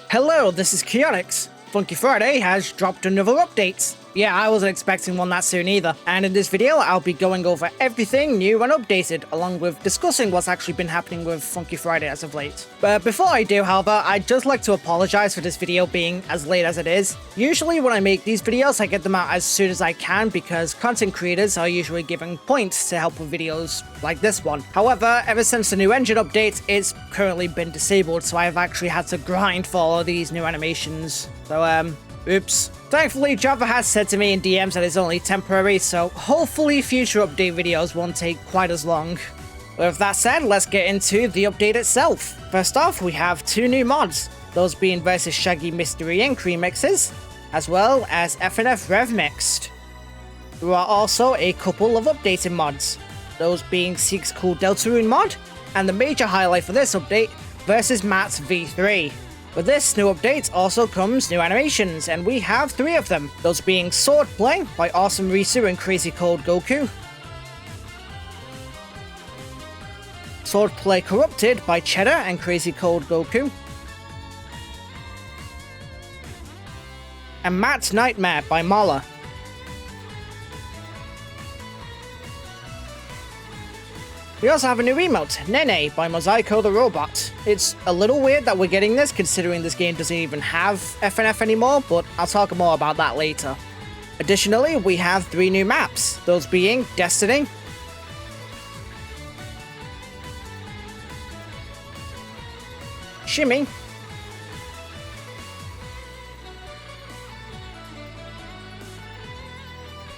Hello, this is Chaotix. Funky Friday has dropped another update. Yeah, I wasn't expecting one that soon either. And in this video, I'll be going over everything new and updated, along with discussing what's actually been happening with Funky Friday as of late. But before I do, however, I'd just like to apologize for this video being as late as it is. Usually when I make these videos, I get them out as soon as I can because content creators are usually given points to help with videos like this one. However, ever since the new engine update, it's currently been disabled, so I've actually had to grind for all of these new animations. So, oops. Thankfully, Java has said to me in DMs that it's only temporary, so hopefully future update videos won't take quite as long. With that said, let's get into the update itself. First off, we have two new mods, those being Versus Shaggy Mystery Inc. remixes, as well as FNF Rev Mixed. There are also a couple of updated mods, those being Seek's Cool Deltarune mod, and the major highlight for this update, Versus Matt's V3. With this new update also comes new animations, and we have three of them, those being Swordplay by Awesome Risu and Crazy Cold Goku, Swordplay Corrupted by Cheddar and Crazy Cold Goku, and Matt's Nightmare by Mala. We also have a new emote, Nene by Mosaico the Robot. It's a little weird that we're getting this considering this game doesn't even have FNF anymore, but I'll talk more about that later. Additionally, we have three new maps, those being Destiny, Shimmy,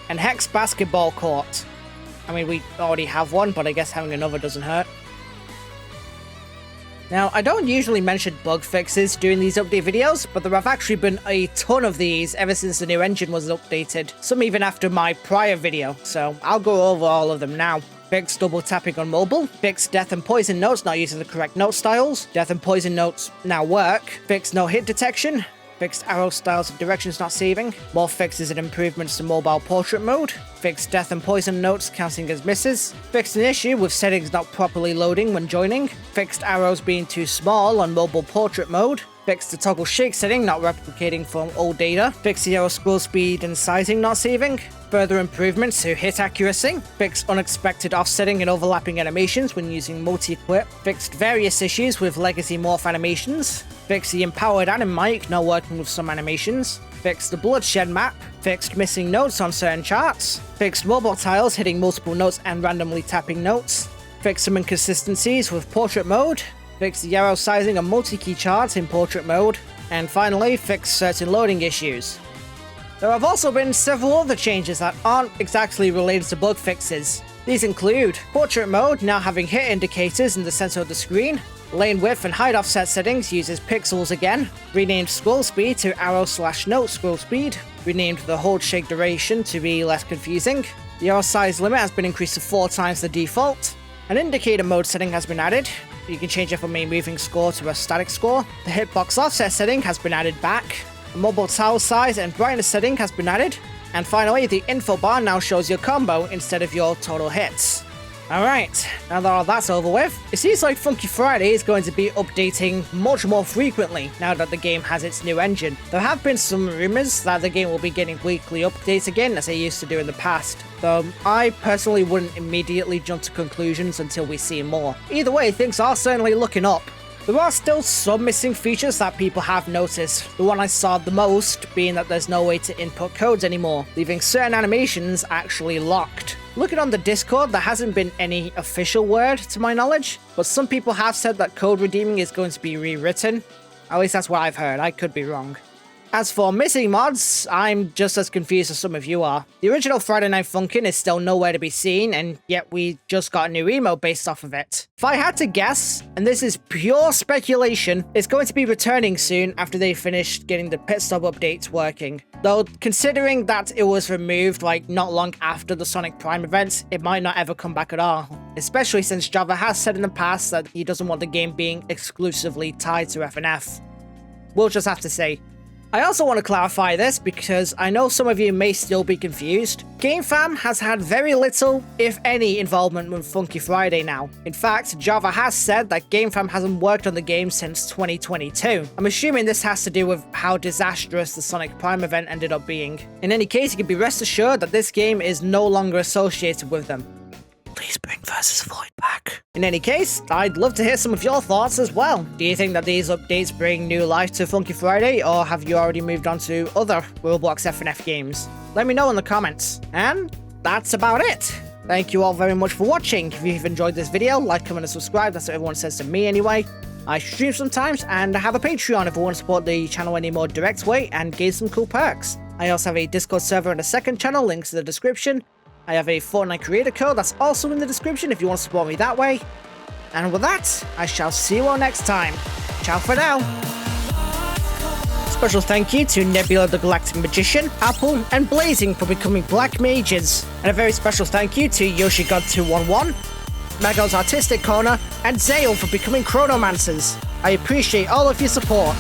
and Hex Basketball Court. I mean, we already have one, but I guess having another doesn't hurt. Now, I don't usually mention bug fixes during these update videos, but there have actually been a ton of these ever since the new engine was updated, some even after my prior video, so I'll go over all of them now. Fixed double tapping on mobile, fixed death and poison notes not using the correct note styles, death and poison notes now work, fixed no hit detection, fixed arrow styles of directions not saving, more fixes and improvements to mobile portrait mode, fixed death and poison notes counting as misses, fixed an issue with settings not properly loading when joining, fixed arrows being too small on mobile portrait mode, fixed the toggle shake setting not replicating from old data, fixed the arrow scroll speed and sizing not saving, further improvements to hit accuracy, fixed unexpected offsetting and overlapping animations when using multi-equip, fixed various issues with legacy morph animations, fixed the empowered anim mic not working with some animations, fixed the bloodshed map, fixed missing notes on certain charts, fixed mobile tiles hitting multiple notes and randomly tapping notes, fixed some inconsistencies with portrait mode, fixed the arrow sizing on multi-key charts in portrait mode, and finally fixed certain loading issues. There have also been several other changes that aren't exactly related to bug fixes. These include portrait mode now having hit indicators in the center of the screen, lane width and height offset settings uses pixels again, renamed scroll speed to arrow/note scroll speed, renamed the hold shake duration to be less confusing, the arrow size limit has been increased to 4 times the default, an indicator mode setting has been added, you can change it from a moving score to a static score, the hitbox offset setting has been added back, a mobile tile size and brightness setting has been added, and finally the info bar now shows your combo instead of your total hits. Alright, now that all that's over with, it seems like Funky Friday is going to be updating much more frequently now that the game has its new engine. There have been some rumors that the game will be getting weekly updates again as they used to do in the past, though I personally wouldn't immediately jump to conclusions until we see more. Either way, things are certainly looking up. There are still some missing features that people have noticed, the one I saw the most being that there's no way to input codes anymore, leaving certain animations actually locked. Looking on the Discord, there hasn't been any official word to my knowledge, but some people have said that code redeeming is going to be rewritten. At least that's what I've heard, I could be wrong. As for missing mods, I'm just as confused as some of you are. The original Friday Night Funkin' is still nowhere to be seen, and yet we just got a new emote based off of it. If I had to guess, and this is pure speculation, it's going to be returning soon after they finished getting the pit stop updates working. Though, considering that it was removed not long after the Sonic Prime events, it might not ever come back at all. Especially since Java has said in the past that he doesn't want the game being exclusively tied to FNF. We'll just have to say. I also want to clarify this because I know some of you may still be confused. GameFam has had very little, if any, involvement with Funky Friday now. In fact, Java has said that GameFam hasn't worked on the game since 2022. I'm assuming this has to do with how disastrous the Sonic Prime event ended up being. In any case, you can be rest assured that this game is no longer associated with them. Please bring Versus Void back. In any case, I'd love to hear some of your thoughts as well. Do you think that these updates bring new life to Funky Friday, or have you already moved on to other Roblox FNF games? Let me know in the comments. And that's about it. Thank you all very much for watching. If you've enjoyed this video, like, comment, and subscribe. That's what everyone says to me anyway. I stream sometimes, and I have a Patreon if you want to support the channel any more direct way and gain some cool perks. I also have a Discord server and a second channel, links in the description. I have a Fortnite creator code that's also in the description if you want to support me that way. And with that, I shall see you all next time. Ciao for now. Special thank you to Nebula the Galactic Magician, Apple, and Blazing for becoming Black Mages. And a very special thank you to YoshiGod211, Megal's Artistic Corner, and Zale for becoming Chronomancers. I appreciate all of your support.